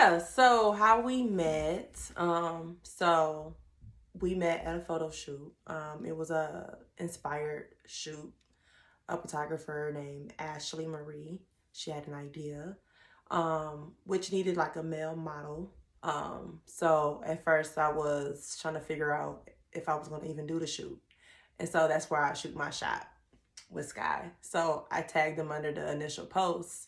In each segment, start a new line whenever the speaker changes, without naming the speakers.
Yeah, so how we met, so we met at a photo shoot. It was a inspired shoot. A photographer named Ashley Marie. She had an idea, which needed like a male model. So at first I was trying to figure out if I was gonna even do the shoot. And so that's where I shoot my shot with Sky. So I tagged him under the initial post.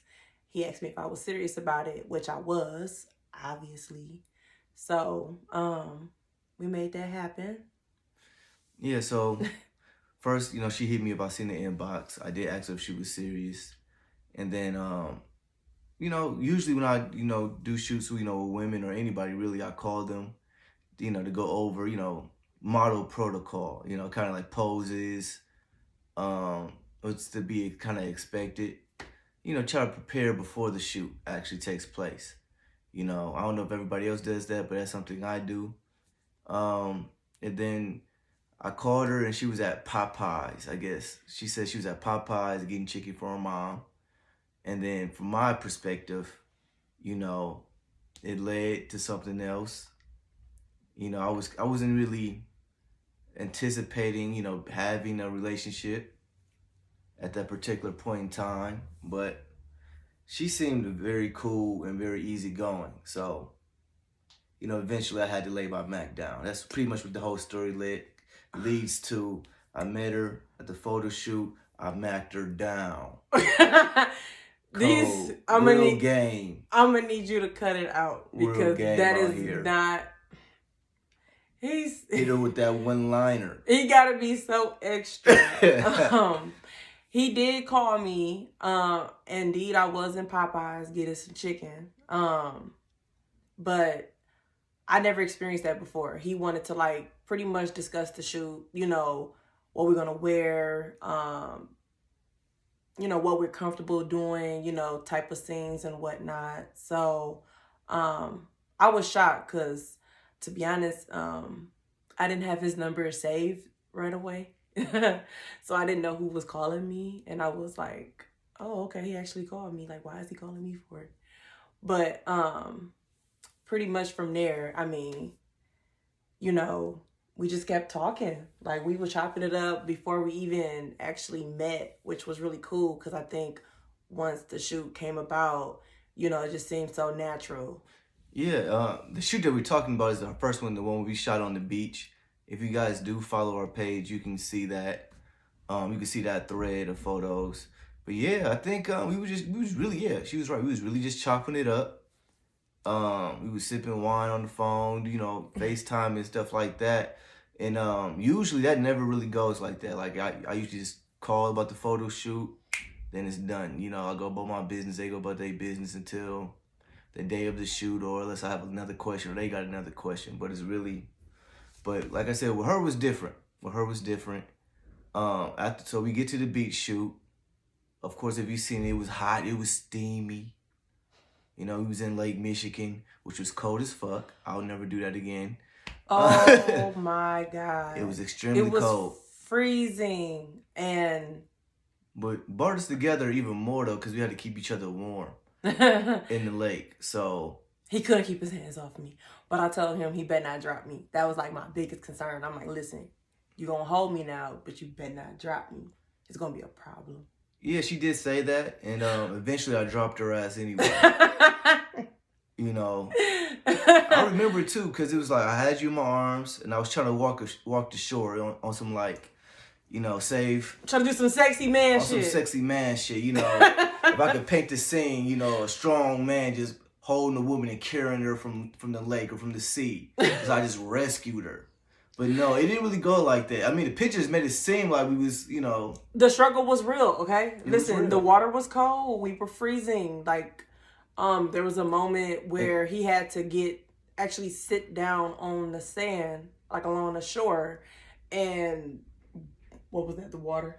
He asked me if I was serious about it, which I was, obviously. So we made that happen.
Yeah, so first, she hit me up. I seen the inbox. I did ask her if she was serious. And then, usually when I, do shoots, with women or anybody really, I call them, to go over, model protocol, kind of like poses, what's to be kind of expected, try to prepare before the shoot actually takes place. I don't know if everybody else does that, but that's something I do. And then I called her and she was at Popeyes, I guess. She said she was at Popeyes getting chicken for her mom. And then from my perspective, it led to something else. I wasn't really anticipating, having a relationship at that particular point in time, but she seemed very cool and very easygoing. So, eventually I had to lay my Mac down. That's pretty much what the whole story leads to. I met her at the photo shoot. I Macked her down. Real game.
I'm gonna need you to cut it out because that is not. He's
hit her with that one-liner.
He gotta be so extra. He did call me. Indeed, I was in Popeyes getting some chicken. But I never experienced that before. He wanted to like pretty much discuss the shoot, what we're gonna wear, what we're comfortable doing, type of scenes and whatnot. So I was shocked because, to be honest, I didn't have his number saved right away. So I didn't know who was calling me. And I was like, oh, okay, he actually called me. Like, why is he calling me for it? But pretty much from there, I mean, we just kept talking. Like, we were chopping it up before we even actually met, which was really cool because I think once the shoot came about, it just seemed so natural.
Yeah, the shoot that we're talking about is our first one, the one we shot on the beach. If you guys do follow our page, you can see that. You can see that thread of photos. But yeah, I think we was really, she was right. We was really just chopping it up. We was sipping wine on the phone, FaceTime and stuff like that. And usually that never really goes like that. Like I usually just call about the photo shoot, then it's done. I go about my business, they go about their business until the day of the shoot, or unless I have another question or they got another question. But like I said, with her was different. So we get to the beach shoot. Of course, if you've seen it, it was hot, it was steamy. We was in Lake Michigan, which was cold as fuck. I'll never do that again.
Oh my God.
It was extremely cold. It was
freezing.
But brought us together even more though, because we had to keep each other warm in the lake. So
he couldn't keep his hands off me. But I told him he better not drop me. That was like my biggest concern. I'm like, listen, you're going to hold me now, but you better not drop me. It's going to be a problem.
Yeah, she did say that. And eventually I dropped her ass anyway. I remember too, because it was like I had you in my arms and I was trying to walk the shore on some like, safe.
Trying to do some sexy man shit.
Some sexy man shit, If I could paint the scene, a strong man just holding a woman and carrying her from the lake or from the sea. Because I just rescued her. But no, it didn't really go like that. I mean, the pictures made it seem like we was,
The struggle was real, okay? Listen, the water was cold. We were freezing. Like, there was a moment where he had to actually sit down on the sand, like along the shore. And what was that? The water.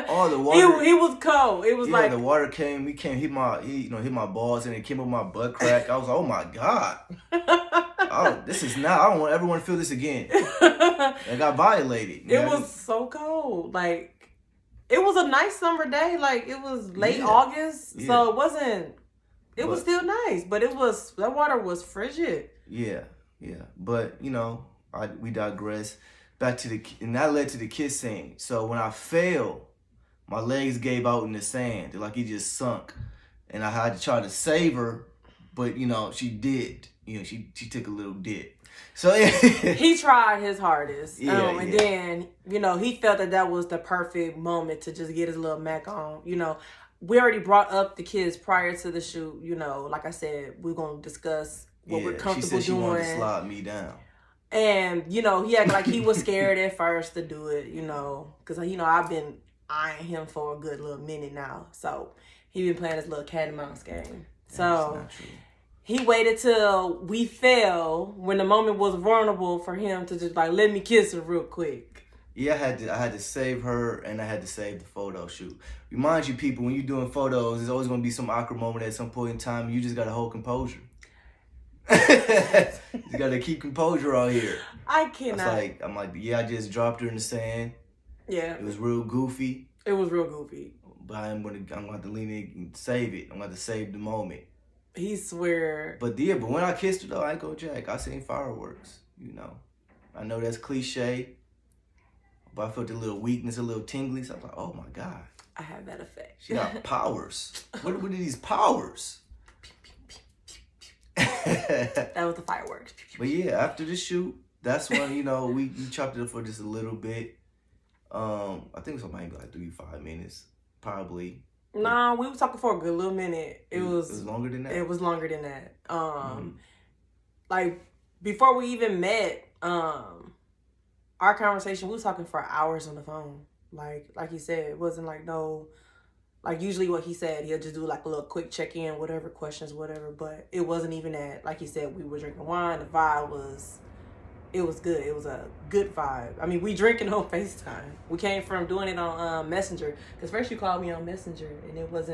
Oh, the water.
He was cold. It was like
the water came. He came. Hit my balls, and it came up my butt crack. I was like, oh my God. This is not. I don't want everyone to feel this again. I got violated.
It was so cold. Like, it was a nice summer day. Like, it was late August, so it wasn't It was still nice, but that water was frigid.
Yeah. But we digress. Back to and that led to the kiss scene. So when I fell, my legs gave out in the sand. Like he just sunk. And I had to try to save her, but she did. She took a little dip. So
he tried his hardest.
And
then, he felt that was the perfect moment to just get his little Mac on. We already brought up the kids prior to the shoot. Like I said, we're gonna discuss what we're comfortable
she said she
doing.
Wanted to slide me down.
And, he acted like he was scared at first to do it, because, I've been eyeing him for a good little minute now. So he been playing his little cat and mouse game. So he waited till we fell when the moment was vulnerable for him to just like, let me kiss her real quick.
Yeah, I had to save her and I had to save the photo shoot. Remind you people, when you're doing photos, there's always going to be some awkward moment at some point in time. You just got to hold composure. You got to keep composure out here.
I cannot.
I'm like, yeah, I just dropped her in the sand.
Yeah.
It was real goofy.
It was real goofy.
But I'm going to have to lean in and save it. I'm going to save the moment.
He swear.
But when I kissed her though, I ain't go jack. I seen fireworks, I know that's cliche. But I felt a little weakness, a little tingly. So I was like, oh my God.
I have that effect.
She got powers. What are these powers?
That was the fireworks.
But yeah, after the shoot, that's when, we chopped it up for just a little bit. I think it was maybe like 3-5 minutes, probably.
Nah, we were talking for a good little minute. It was
longer than that?
It was longer than that. Like, before we even met, our conversation, we was talking for hours on the phone. Like he said, it wasn't like usually what he said, he'll just do like a little quick check-in, whatever, questions, whatever. But it wasn't even that. Like he said, we were drinking wine. The vibe was good. It was a good vibe. I mean, we drinking on FaceTime. We came from doing it on Messenger. Because first you called me on Messenger and it was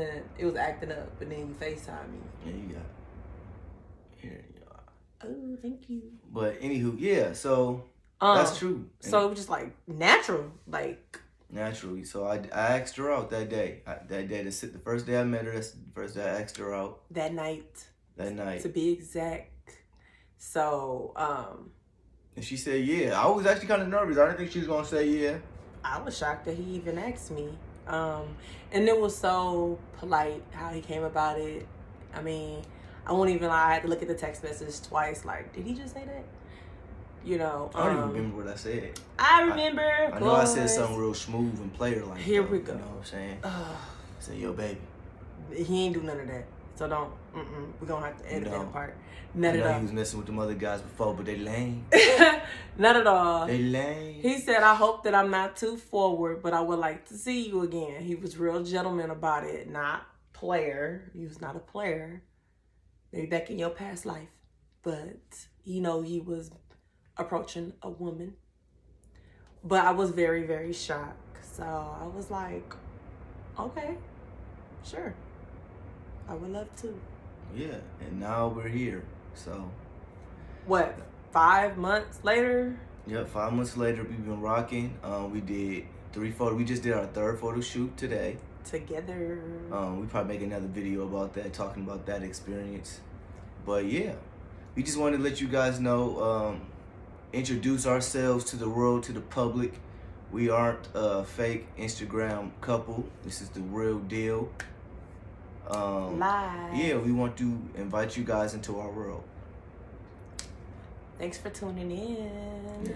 acting up. But then you FaceTime me.
Yeah, you got it. Here you are.
Oh, thank you.
But anywho, yeah, so that's true.
So it was just like natural.
Naturally. So I asked her out that day. The first day I met her, that's the first day I asked her out.
That night.
To
be exact. So,
and she said, yeah. I was actually kind of nervous. I didn't think she was going to say yeah.
I was shocked that he even asked me. And it was so polite how he came about it. I mean, I won't even lie. I had to look at the text message twice. Like, did he just say that?
I don't even remember what I said.
I remember.
I know I said something real smooth and player-like.
Here we go.
You know what I'm saying? I said, yo, baby.
He ain't do none of that. So don't. We're going to have to edit that part. None at
all.
He
was messing with them other guys before, but they lame.
Not at all.
They lame.
He said, I hope that I'm not too forward, but I would like to see you again. He was real gentleman about it. Not player. He was not a player. Maybe back in your past life. But, he was approaching a woman. But I was very, very shocked. So I was like, okay, sure. I would love to.
Yeah, and now we're here. So
what, 5 months later?
Yep, 5 months later we've been rocking. We did 3 photos. We just did our 3rd photo shoot today.
Together.
We probably make another video about that, talking about that experience. But yeah, we just wanted to let you guys know, introduce ourselves to the world, to the public. We aren't a fake Instagram couple. This is the real deal.
Live.
Yeah, we want to invite you guys into our world.
Thanks for tuning in.
Yes.